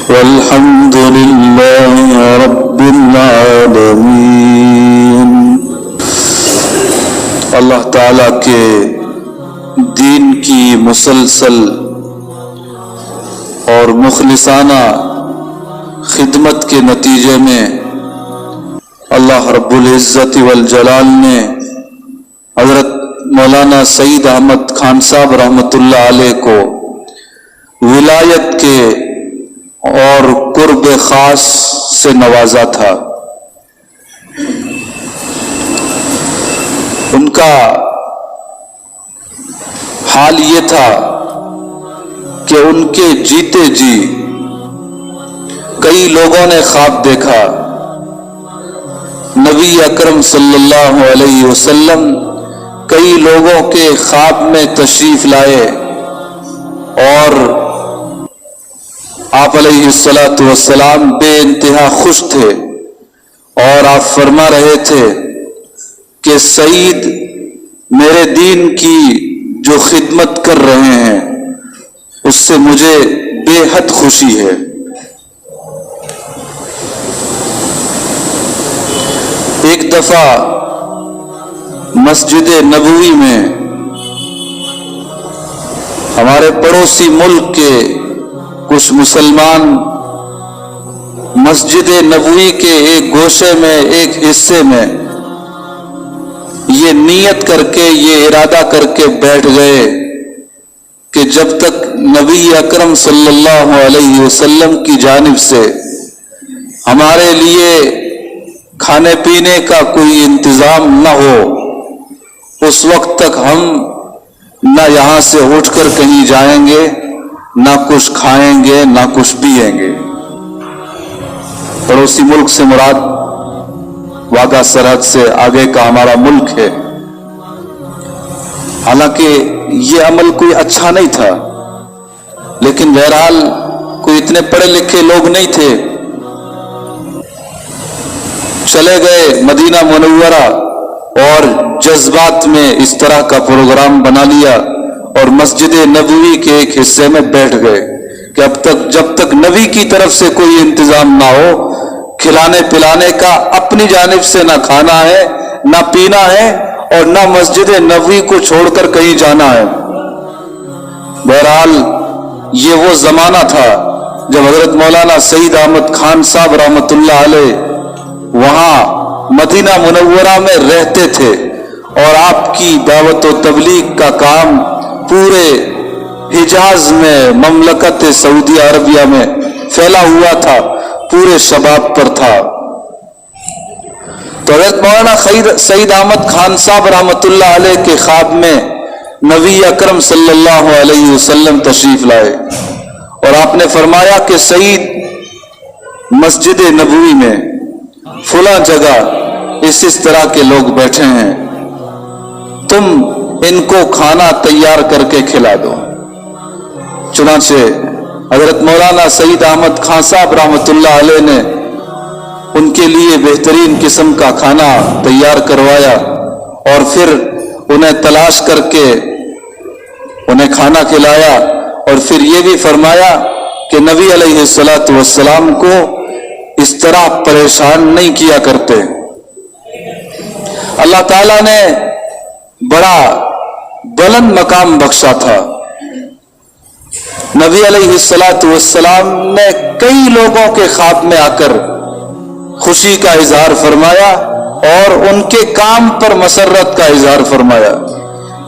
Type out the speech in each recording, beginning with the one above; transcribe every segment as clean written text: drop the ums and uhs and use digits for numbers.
والحمد لله رب العالمين۔ اللہ تعالیٰ کے دین کی مسلسل اور مخلصانہ خدمت کے نتیجے میں اللہ رب العزت والجلال نے حضرت مولانا سعید احمد خان صاحب رحمۃ اللہ علیہ کو ولایت کے اور قرب خاص سے نوازا تھا۔ ان کا حال یہ تھا کہ ان کے جیتے جی کئی لوگوں نے خواب دیکھا، نبی اکرم صلی اللہ علیہ وسلم کئی لوگوں کے خواب میں تشریف لائے اور آپ علیہ الصلاۃ والسلام بے انتہا خوش تھے، اور آپ فرما رہے تھے کہ سعید میرے دین کی جو خدمت کر رہے ہیں اس سے مجھے بے حد خوشی ہے۔ ایک دفعہ مسجد نبوی میں ہمارے پڑوسی ملک کے کچھ مسلمان مسجد نبوی کے ایک گوشے میں، ایک حصے میں یہ نیت کر کے، یہ ارادہ کر کے بیٹھ گئے کہ جب تک نبی اکرم صلی اللہ علیہ وسلم کی جانب سے ہمارے لیے کھانے پینے کا کوئی انتظام نہ ہو، اس وقت تک ہم نہ یہاں سے اٹھ کر کہیں جائیں گے، نہ کچھ کھائیں گے، نہ کچھ پیئیں گے۔ پڑوسی ملک سے مراد واگا سرحد سے آگے کا ہمارا ملک ہے۔ حالانکہ یہ عمل کوئی اچھا نہیں تھا، لیکن بہرحال کوئی اتنے پڑھے لکھے لوگ نہیں تھے، چلے گئے مدینہ منورہ اور جذبات میں اس طرح کا پروگرام بنا لیا اور مسجد نبوی کے ایک حصے میں بیٹھ گئے کہ جب تک نبی کی طرف سے کوئی انتظام نہ ہو، کھلانے پلانے کا اپنی جانب سے نہ کھانا ہے، نہ پینا ہے، اور نہ مسجد نبوی کو چھوڑ کر کہیں جانا ہے۔ بہرحال یہ وہ زمانہ تھا جب حضرت مولانا سعید احمد خان صاحب رحمۃ اللہ علیہ وہاں مدینہ منورہ میں رہتے تھے، اور آپ کی دعوت و تبلیغ کا کام پورے حجاز میں، مملکت سعودی عربیہ میں پھیلا ہوا تھا، پورے شباب پر تھا۔ تو حضرت مولانا سعید احمد خان صاحب رحمۃ اللہ علیہ کے خواب میں نبی اکرم صلی اللہ علیہ وسلم تشریف لائے، اور آپ نے فرمایا کہ سعید، مسجد نبوی میں فلاں جگہ اس طرح کے لوگ بیٹھے ہیں، تم ان کو کھانا تیار کر کے کھلا دو۔ چنانچہ حضرت مولانا سعید احمد خان صاحب رحمۃ اللہ علیہ نے ان کے لیے بہترین قسم کا کھانا تیار کروایا، اور پھر انہیں تلاش کر کے انہیں کھانا کھلایا، اور پھر یہ بھی فرمایا کہ نبی علیہ الصلاۃ والسلام کو اس طرح پریشان نہیں کیا کرتے۔ اللہ تعالیٰ نے بڑا بلند مقام بخشا تھا۔ نبی علیہ الصلاۃ والسلام نے کئی لوگوں کے خواب میں آ کر خوشی کا اظہار فرمایا اور ان کے کام پر مسرت کا اظہار فرمایا۔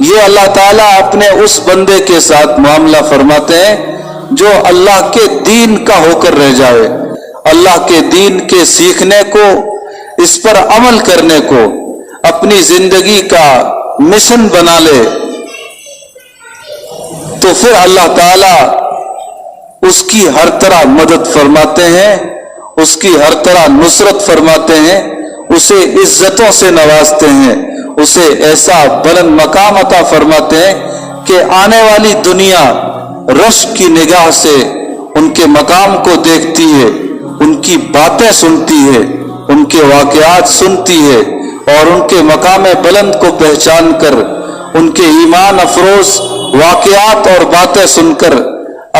یہ اللہ تعالیٰ اپنے اس بندے کے ساتھ معاملہ فرماتے ہیں جو اللہ کے دین کا ہو کر رہ جائے، اللہ کے دین کے سیکھنے کو، اس پر عمل کرنے کو اپنی زندگی کا مشن بنا لے، تو پھر اللہ تعالیٰ اس کی ہر طرح مدد فرماتے ہیں، اس کی ہر طرح نصرت فرماتے ہیں، اسے عزتوں سے نوازتے ہیں، اسے ایسا بلند مقام عطا فرماتے ہیں کہ آنے والی دنیا رشک کی نگاہ سے ان کے مقام کو دیکھتی ہے، ان کی باتیں سنتی ہے، ان کے واقعات سنتی ہے، اور ان کے مقام بلند کو پہچان کر، ان کے ایمان افروز واقعات اور باتیں سن کر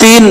3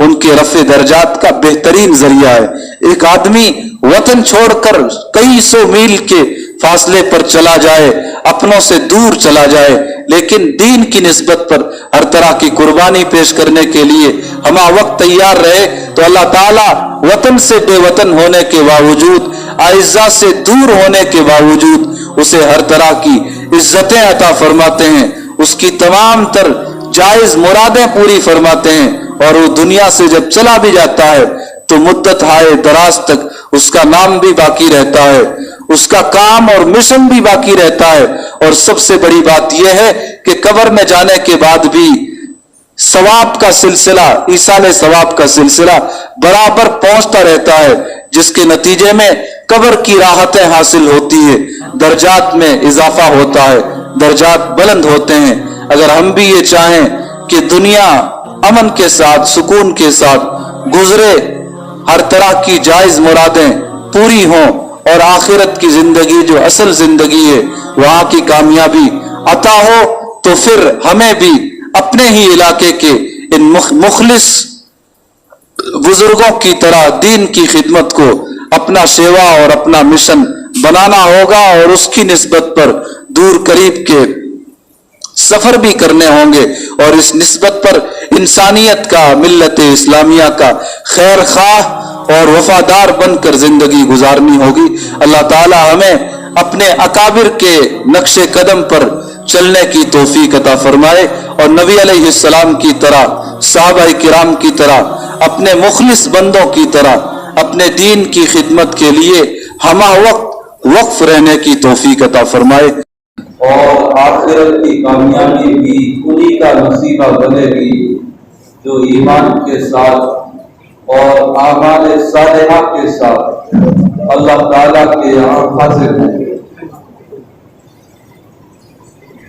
ان کے رفع درجات کا بہترین ذریعہ ہے۔ ایک آدمی وطن چھوڑ کر کئی سو میل کے فاصلے پر چلا جائے، اپنوں سے دور چلا جائے، لیکن دین کی نسبت پر ہر طرح کی قربانی پیش کرنے کے لیے ہمہ وقت تیار رہے، تو اللہ تعالیٰ وطن سے بے وطن ہونے کے باوجود، اعزاء سے دور ہونے کے باوجود اسے ہر طرح کی عزتیں عطا فرماتے ہیں، اس کی تمام تر جائز مرادیں پوری فرماتے ہیں، اور وہ دنیا سے جب چلا بھی جاتا ہے تو مدت ہائے دراز تک اس کا نام بھی باقی رہتا ہے، اس کا کام اور مشن بھی باقی رہتا ہے۔ اور سب سے بڑی بات یہ ہے کہ قبر میں جانے کے بعد بھی ثواب کا سلسلہ، ایصال ثواب کا سلسلہ برابر پہنچتا رہتا ہے، جس کے نتیجے میں قبر کی راحتیں حاصل ہوتی ہے، درجات میں اضافہ ہوتا ہے، درجات بلند ہوتے ہیں۔ اگر ہم بھی یہ چاہیں کہ دنیا امن کے ساتھ، سکون کے ساتھ گزرے، ہر طرح کی جائز مرادیں پوری ہوں، اور آخرت کی زندگی جو اصل زندگی ہے وہاں کی کامیابی عطا ہو، تو پھر ہمیں بھی اپنے ہی علاقے کے ان مخلص بزرگوں کی طرح دین کی خدمت کو اپنا شیوا اور اپنا مشن بنانا ہوگا، اور اس کی نسبت پر دور قریب کے سفر بھی کرنے ہوں گے، اور اس نسبت پر انسانیت کا، ملت اسلامیہ کا خیر خواہ اور وفادار بن کر زندگی گزارنی ہوگی۔ اللہ تعالی ہمیں اپنے اکابر کے نقش قدم پر چلنے کی توفیق عطا فرمائے، اور نبی علیہ السلام کی طرح، صحابہ کرام کی طرح، اپنے مخلص بندوں کی طرح اپنے دین کی خدمت کے لیے ہمہ وقت وقف رہنے کی توفیق عطا فرمائے، اور آخرت کی کامیابی بھی انہی کا نصیبہ بنے گی جو ایمان کے ساتھ اور اعمال صالحہ کے ساتھ اللہ تعالیٰ کے یہاں حاضر ہیں۔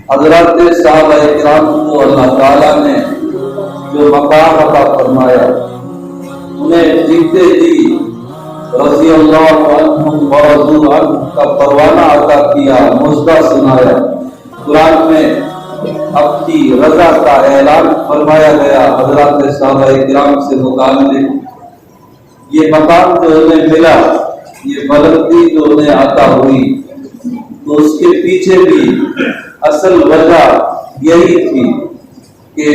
حضرات صحابہ کرام کو اللہ تعالیٰ نے جو مقام عطا فرمایا، انہیں جیتے جی رضی اللہ عنہم ورضوا عنہ کا پروانہ عطا کیا، مژدہ سنایا۔ قرآن میں اپنی رضا کا اعلان فرمایا گیا حضرات صحابہ کرام سے متعلق۔ یہ مقام جو انہیں ملا، یہ بلندی جو انہیں عطا ہوئی، تو اس کے پیچھے بھی اصل وجہ یہی تھی کہ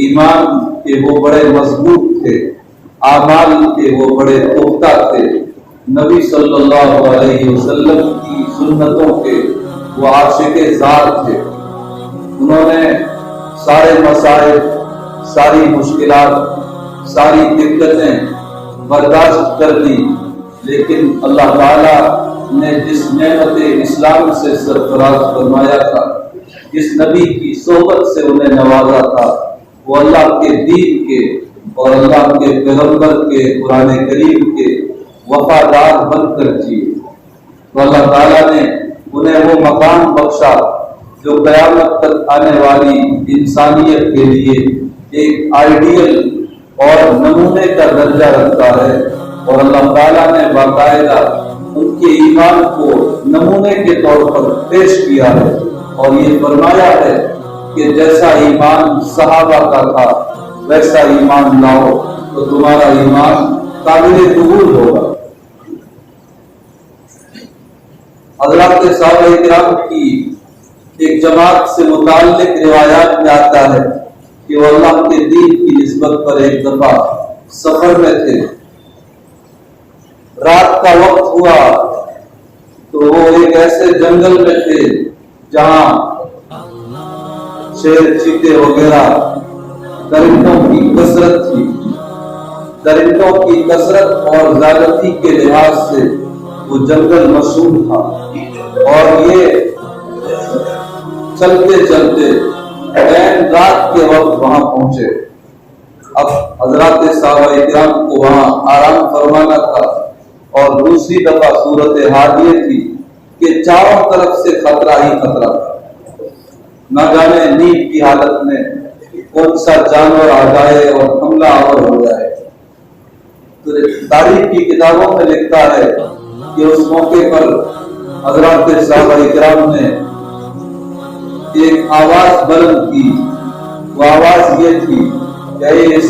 ایمان کے وہ بڑے مضبوط تھے، اعمال کے وہ بڑے پختہ تھے، نبی صلی اللہ علیہ وسلم کی سنتوں کے وہ عاشق ذات تھے۔ انہوں نے سارے مسائل، ساری مشکلات، ساری دقتیں برداشت کر لی، لیکن اللہ تعالیٰ نے جس نعمت اسلام سے سرفراز فرمایا تھا، جس نبی کی صحبت سے انہیں نوازا تھا، وہ اللہ کے دین کے اور اللہ کے پیغمبر کے قرآن کریم کے وفادار بن کر جیے، تو اللہ تعالیٰ نے انہیں وہ مقام بخشا جو قیامت تک آنے والی انسانیت کے لیے ایک آئیڈیل اور نمونے کا درجہ رکھتا ہے، اور اللہ تعالیٰ نے باقاعدہ ان کے ایمان کو نمونے کے طور پر پیش کیا ہے، اور یہ فرمایا ہے کہ جیسا ایمان صحابہ کا تھا ویسا ایمان لاؤ تو تمہارا ایمان قابل قبول ہوگا۔ حضرات صحابہ کرام کی ایک جماعت سے متعلق روایات میں آتا ہے کہ وہ اللہ کے دین کی نسبت پر ایک دفعہ سفر میں تھے، رات کا وقت ہوا تو وہ ایک ایسے جنگل میں تھے جہاں شیر چیتے وغیرہ درندوں کی کثرت تھی، درندوں کی کثرت اور زیادتی کے لحاظ سے وہ جنگل مشہور تھا، اور یہ چلتے چلتے عین رات کے وقت وہاں پہنچے۔ اب حضرات صحابہ کرام کو وہاں آرام فرمانا تھا، اور دوسری دفعہ صورت حال یہ تھی کہ چاروں طرف سے خطرہ ہی خطرہ تھا، نہ جانے نیند کی حالت میں کون سا جانور آ جائے اور حملہ آور ہو جائے۔ تو تاریخ کی کتابوں میں لکھتا ہے کہ اس موقع پر حضرات صحابہ کرام نے ایک آواز بلند کی، وہ آواز یہ تھی کہ اس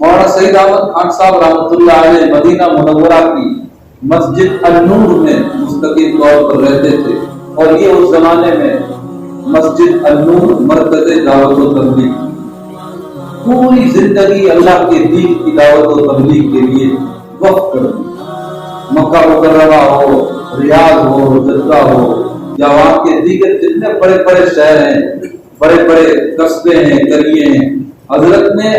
مولانا سعید احمد خان صاحب رحمۃ اللہ علیہ مدینہ منورہ کی مسجد النور میں مستقل طور پر رہتے تھے، اور یہ اس زمانے میں مسجد النور مرکز دعوت و تبلیغ، پوری زندگی اللہ کے دین کی دعوت و تبلیغ کے لیے وقف کر دی۔ مکہ مکرمہ ہو، ریاض ہو، جدہ ہو، یا وہاں کے دیگر جتنے بڑے بڑے شہر ہیں، بڑے بڑے قصبے ہیں، قریے ہیں، حضرت نے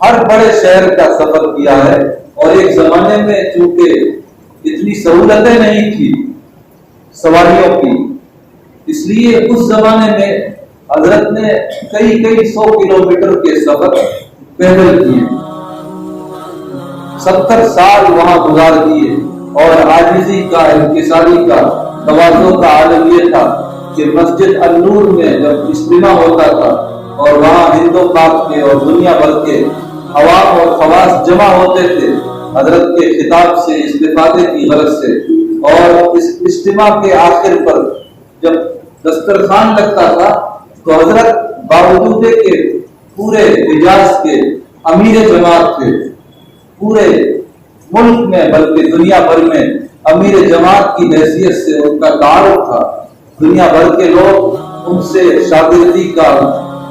ہر بڑے شہر کا سفر کیا ہے۔ اور ایک زمانے میں چونکہ اتنی سہولتیں نہیں تھی سواریوں کی، اس لیے اس زمانے میں حضرت نے کئی 100 کلومیٹر کے سفر پیدل کیے، 70 سال وہاں گزار دیے۔ اور عاجزی کا، انکساری کا، تواضع کا عالم یہ تھا کہ مسجد النور میں جب اجتماع ہوتا تھا اور وہاں ہند و پاک کے اور دنیا بھر کے عوام اور خواص جمع ہوتے تھے حضرت کے خطاب سے استفادے کی غرض سے، اور اس اجتماع کے آخر پر جب دسترخوان لگتا تھا تو حضرت باوجود کہ پورے حجاز کے امیر جماعت تھے، پورے ملک میں بلکہ دنیا بھر میں امیر جماعت کی حیثیت سے ان کا تعارف تھا، دنیا بھر کے لوگ ان سے شاگردی کا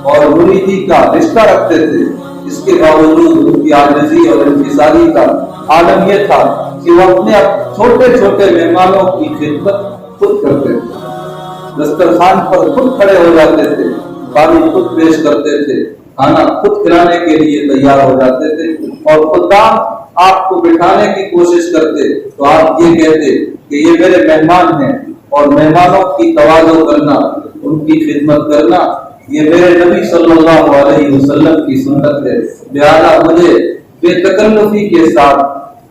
اور مریدی کا رشتہ رکھتے تھے، اس کے باوجود ان کی عاجزی اور انکساری کا عالم یہ تھا کہ وہ اپنے چھوٹے چھوٹے مہمانوں کی خدمت خود کرتے تھے، دسترخوان پر خود کھڑے ہو جاتے تھے، پانی خود پیش کرتے تھے، کھانا خود کھلانے کے لیے تیار ہو جاتے تھے، اور خدام آپ کو بٹھانے کی کوشش کرتے تو آپ یہ کہتے کہ یہ میرے مہمان ہیں، اور مہمانوں کی تواضع کرنا، ان کی خدمت کرنا یہ میرے نبی صلی اللہ علیہ وسلم کی سنت ہے، لہذا مجھے بے تکلفی کے ساتھ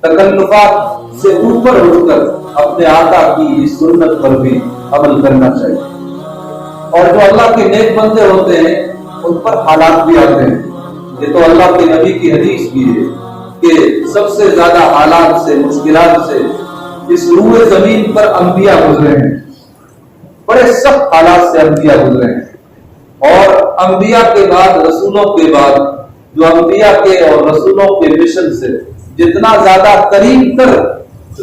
تکلفات سے اوپر اٹھ کر اپنے آقا کی اس سنت پر بھی عمل کرنا چاہیے۔ اور جو اللہ کے نیک بندے ہوتے ہیں ان پر حالات بھی آتے ہیں، یہ تو اللہ کے نبی کی حدیث بھی ہے کہ سب سے زیادہ حالات سے، مشکلات سے اس روئے زمین پر انبیاء گزرے ہیں، بڑے سخت حالات سے انبیاء گزرے ہیں، اور انبیاء کے بعد، رسولوں کے بعد، جو انبیاء کے اور رسولوں کے مشن سے جتنا زیادہ قریب تر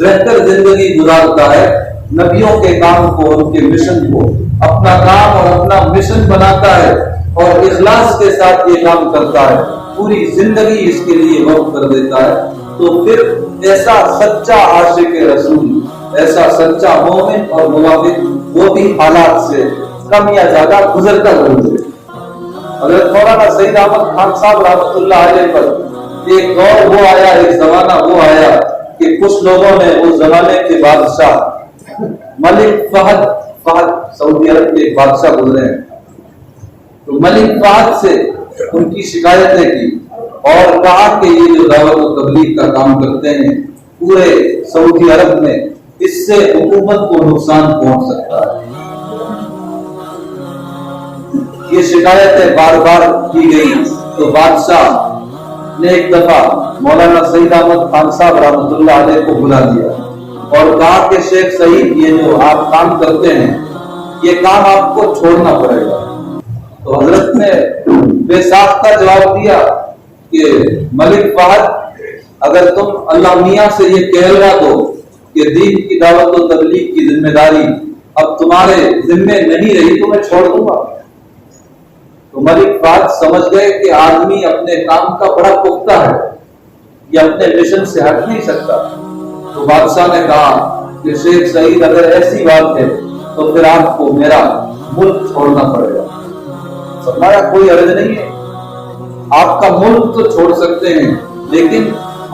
رہ کر زندگی گزارتا ہے، نبیوں کے کام کو، ان کے مشن کو اپنا کام اور اپنا مشن بناتا ہے اور اخلاص کے ساتھ یہ کام کرتا ہے، پوری زندگی اس کے لیے وقف کر دیتا ہے، تو پھر ایسا سچا عاشق رسول، ایسا سچا مومن اور موافق وہ بھی حالات سے کم یا زیادہ گزرتا گزرے۔ حضرت مولانا سعید احمد خان صاحب رحمۃ اللہ علیہ پر ایک دور وہ آیا، ایک زمانہ وہ آیا کہ کچھ لوگوں نے اس زمانے کے بادشاہ ملک فہد سعودی عرب کے ایک بادشاہ گزرے ہیں، تو ملک فہد سے ان کی شکایتیں کی اور کہا کہ یہ جو دعوت و تبلیغ کا کام کرتے ہیں پورے سعودی عرب میں، اس سے حکومت کو نقصان پہنچ سکتا ہے۔ یہ شکایتیں بار بار کی گئی تو بادشاہ نے ایک دفعہ مولانا سعید احمد خان صاحب رحمۃ اللہ علیہ کو بلا دیا اور کہا کہ شیخ سعید، یہ جو آپ کام کرتے ہیں یہ کام آپ کو چھوڑنا پڑے گا۔ تو حضرت نے بے ساختہ جواب دیا کہ ملک فہد، اگر تم اللہ میاں سے یہ کہلوا دو کہ دین کی دعوت و تبلیغ کی ذمہ داری اب تمہارے ذمے نہیں رہی تو میں چھوڑ دوں گا۔ تو ملک فہد سمجھ گئے کہ آدمی اپنے کام کا بڑا پختہ ہے، یہ اپنے مشن سے ہٹ نہیں سکتا۔ تو بادشاہ نے کہا کہ شیخ سعید، اگر ایسی بات ہے تو پھر آپ کو میرا ملک چھوڑنا پڑے گا۔ فرمایا کوئی عرض نہیں ہے، آپ کا ملک تو چھوڑ سکتے ہیں، لیکن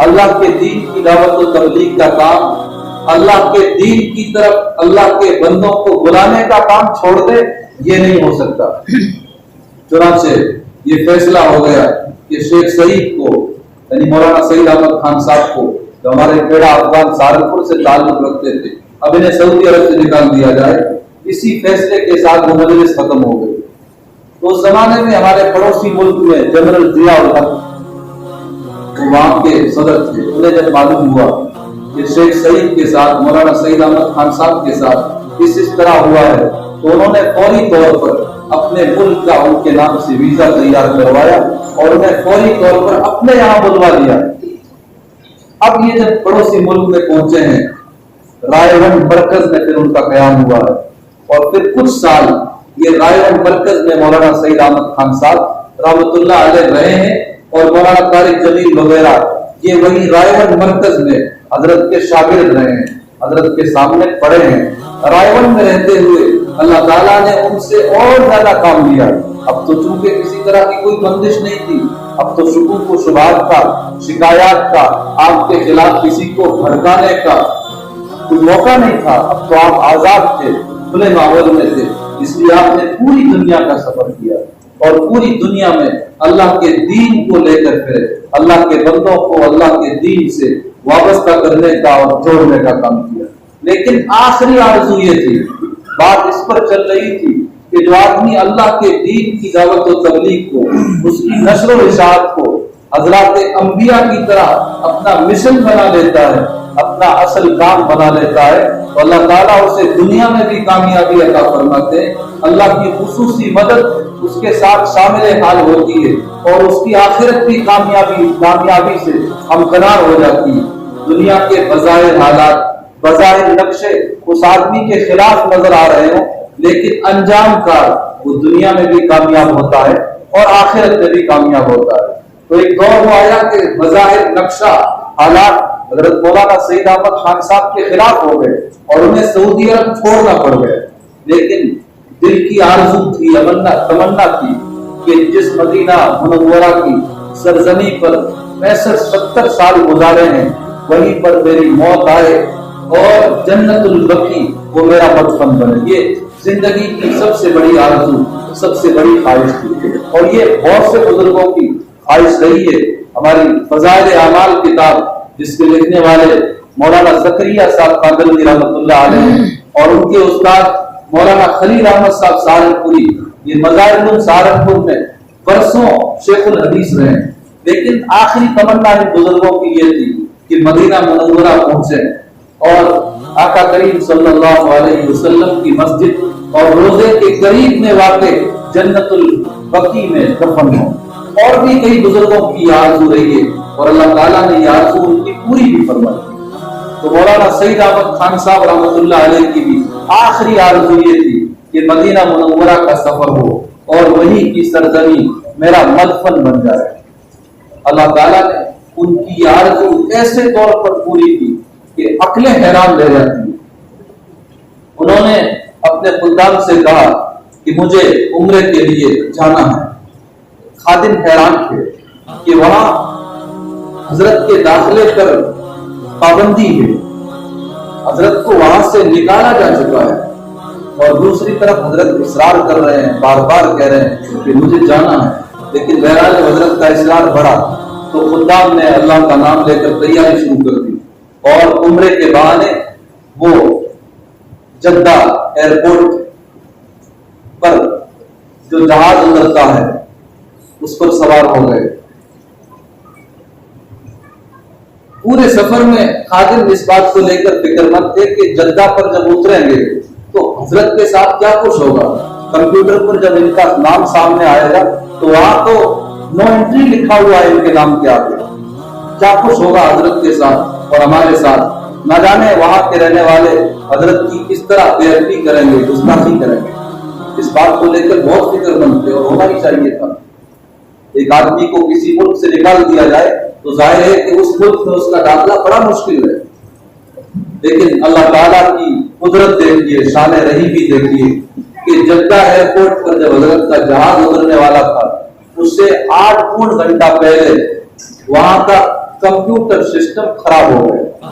اللہ کے دین کی دعوت و تبلیغ کا کام، اللہ کے دین کی طرف اللہ کے بندوں کو بلانے کا کام چھوڑ دے، یہ نہیں ہو سکتا۔ چنانچہ یہ فیصلہ ہو گیا کہ شیخ سعید کو، یعنی مولانا سعید احمد خان صاحب کو، جو ہمارے پیڑا افغان سہارنپور سے تعلق رکھتے تھے، اب انہیں سعودی عرب سے نکال دیا جائے۔ اسی فیصلے کے ساتھ وہ مجلس ختم ہو گئی۔ تو اس زمانے میں ہمارے پڑوسی ملک میں جنرل ضیاء الحق وہ وہاں کے صدر تھے، انہیں جب معلوم ہوا کہ شیخ سعید کے ساتھ، مولانا سعید احمد خان صاحب کے ساتھ اس طرح ہوا ہے، تو انہوں نے فوری طور پر اپنے ملک کا ان کے نام سے ویزا تیار کروایا اور انہیں فوری طور پر اپنے یہاں بلوا لیا۔ اب یہ جب پڑوسی ملک میں پہنچے ہیں، رائے ون مرکز میں پھر ان کا قیام ہوا ہے، اور پھر کچھ سال یہ رائے ون مرکز میں مولانا سعید احمد خان صاحب رحمۃ اللہ علیہ رہے ہیں، اور مولانا طارق جمیل وغیرہ یہ وہی رائے ون مرکز میں حضرت کے شاگرد رہے ہیں، حضرت کے سامنے پڑھے ہیں۔ رائے ون میں رہتے ہوئے اللہ تعالیٰ نے ان سے اور زیادہ کام لیا۔ اب تو چونکہ کسی طرح کی کوئی بندش نہیں تھی، اب تو شکوک و شبہات کا، شکایات کا، آپ کے خلاف کسی کو بھڑکانے کا کوئی موقع نہیں تھا۔ اب تو آپ آزاد تھے، کھلے ماحول میں تھے، اس لیے آپ نے پوری دنیا کا سفر کیا اور پوری دنیا میں اللہ کے دین کو لے کر پھرے، اللہ کے بندوں کو اللہ کے دین سے وابستہ کرنے کا اور جوڑنے کا کام کیا۔ لیکن آخری آرزو یہ تھی، بات اس پر چل رہی تھی کہ جو آدمی اللہ کے دین کی دعوت و تبلیغ کو، اس کی نشر و اشاعت کو حضرات انبیاء کی طرح اپنا مشن بنا لیتا ہے، اپنا اصل کام بنا لیتا ہے، تو اللہ تعالیٰ اسے دنیا میں بھی کامیابی عطا فرماتے ہیں۔ اللہ کی خصوصی مدد اس کے ساتھ شامل حال ہوتی ہے، اور اس کی آخرت بھی کامیابی سے ہمکنار ہو جاتی ہے۔ دنیا کے بظاہر حالات، بظاہر نقشے اس آدمی کے خلاف نظر آ رہے ہوں، لیکن انجام کار وہ دنیا میں بھی کامیاب ہوتا ہے اور آخرت میں بھی کامیاب ہوتا ہے۔ تو ایک دور وہ آیا کہ بظاہر نقشہ حالات حضرت مولانا سعید احمد خان صاحب کے خلاف ہو گئے اور انہیں سعودی عرب چھوڑنا پڑ گئے، لیکن دل کی آرزو تھی، تمنا تھی کہ جس مدینہ منورہ کی سرزمین پر 65-70 سال گزارے ہیں، وہیں پر میری موت آئے اور جنت البقیع وہ میرا مدفن بنے۔ یہ زندگی کی سب سے بڑی آرزو، سب سے بڑی خواہش تھی، اور یہ بہت سے بزرگوں کی خواہش رہی ہے۔ ہماری فضائل اعمال کتاب، جس کے لکھنے والے مولانا زکریا صاحب قادری رحمۃ اللہ علیہ اور ان کے استاد مولانا خلیل احمد صاحب سہارنپوری، یہ مظاہر سہارنپور میں برسوں شیخ الحدیث رہے، لیکن آخری تمنا ان بزرگوں کی یہ تھی کہ مدینہ منورہ پہنچے اور آقا کریم صلی اللہ علیہ وسلم کی مسجد اور روزے کے قریب میں واقع جنت البقیع میں دفن ہوں۔ اور بھی کئی بزرگوں کی آرزو رہی ہے، اور اللہ تعالیٰ نے یہ آرزو ان کی پوری بھی فرمائی۔ تو مولانا سعید احمد خان صاحب رحمۃ اللہ علیہ کی بھی آخری آرزو یہ تھی کہ مدینہ منورہ کا سفر ہو اور وہی کی سرزمین میرا مدفن بن جائے۔ اللہ تعالیٰ نے ان کی آرزو ایسے طور پر پوری کی کہ عقلیں حیران رہ جاتی ہیں۔ انہوں نے اپنے خدام سے کہا کہ مجھے عمرے کے لیے جانا ہے۔ خادم حیران تھے کہ وہاں حضرت کے داخلے پر پابندی ہے، حضرت کو وہاں سے نکالا جا چکا ہے، اور دوسری طرف حضرت اصرار کر رہے ہیں، بار بار کہہ رہے ہیں کہ مجھے جانا ہے، لیکن بہرحال حضرت کا اصرار بڑھا تو خدام نے اللہ کا نام لے کر تیاری شروع کر دی، اور عمرے کے بہانے وہ جدہ ایئرپورٹ پر جو جہاز اترتا ہے اس پر سوار ہو گئے۔ پورے سفر میں خادم اس بات کو لے کر فکر مند تھے کہ جدہ پر جب اتریں گے تو حضرت کے ساتھ کیا کچھ ہوگا۔ کمپیوٹر پر جب ان کا نام سامنے آئے گا تو وہاں تو نو انٹری لکھا ہوا ہے ان کے نام کے آگے، کیا کچھ ہوگا حضرت کے ساتھ اور ہمارے ساتھ، نہ جانے وہاں کے رہنے والے حضرت کی کس طرح بے ادبی کریں گے، گستاخی کریں گے۔ اس بات کو لے کر بہت فکر مند تھے، اور ہونا ہی چاہیے تھا۔ ایک آدمی کو کسی ملک سے نکال دیا جائے تو ظاہر ہے کہ اس ملک میں اس کا داخلہ بڑا مشکل ہے، لیکن اللہ تعالیٰ کی قدرت دیکھیے، شان رحیم بھی دیکھیے کہ جدہ ایئرپورٹ پر جب حضرت کا جہاز اترنے والا تھا اس سے 8 گھنٹہ پہلے وہاں کا کمپیوٹر سسٹم خراب ہو گیا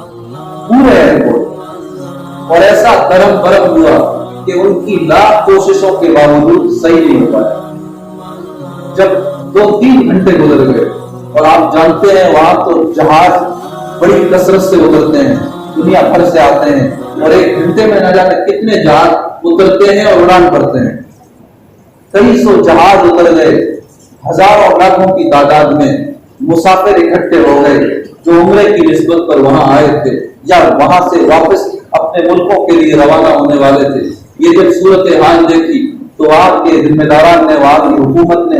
پورے ایئرپورٹ، اور ایسا درم برم ہوا کہ ان کی لاکھ کوششوں کے باوجود صحیح نہیں ہو پایا۔ جب 2-3 گھنٹے گزر گئے، اور آپ جانتے ہیں وہاں تو جہاز بڑی کثرت سے اترتے ہیں، دنیا بھر سے آتے ہیں، اور 1 گھنٹے میں نہ جانے کتنے جہاز اترتے ہیں اور اڑان بھرتے ہیں۔ کئی سو جہاز اتر گئے، ہزاروں لاکھوں کی تعداد میں مسافر اکٹھے ہو گئے جو عمرے کی نسبت پر وہاں آئے تھے یا وہاں سے واپس اپنے ملکوں کے لیے روانہ ہونے والے تھے۔ یہ جب صورتحال دیکھی تو آپ کے ذمہ داران نے، وہاں کی حکومت نے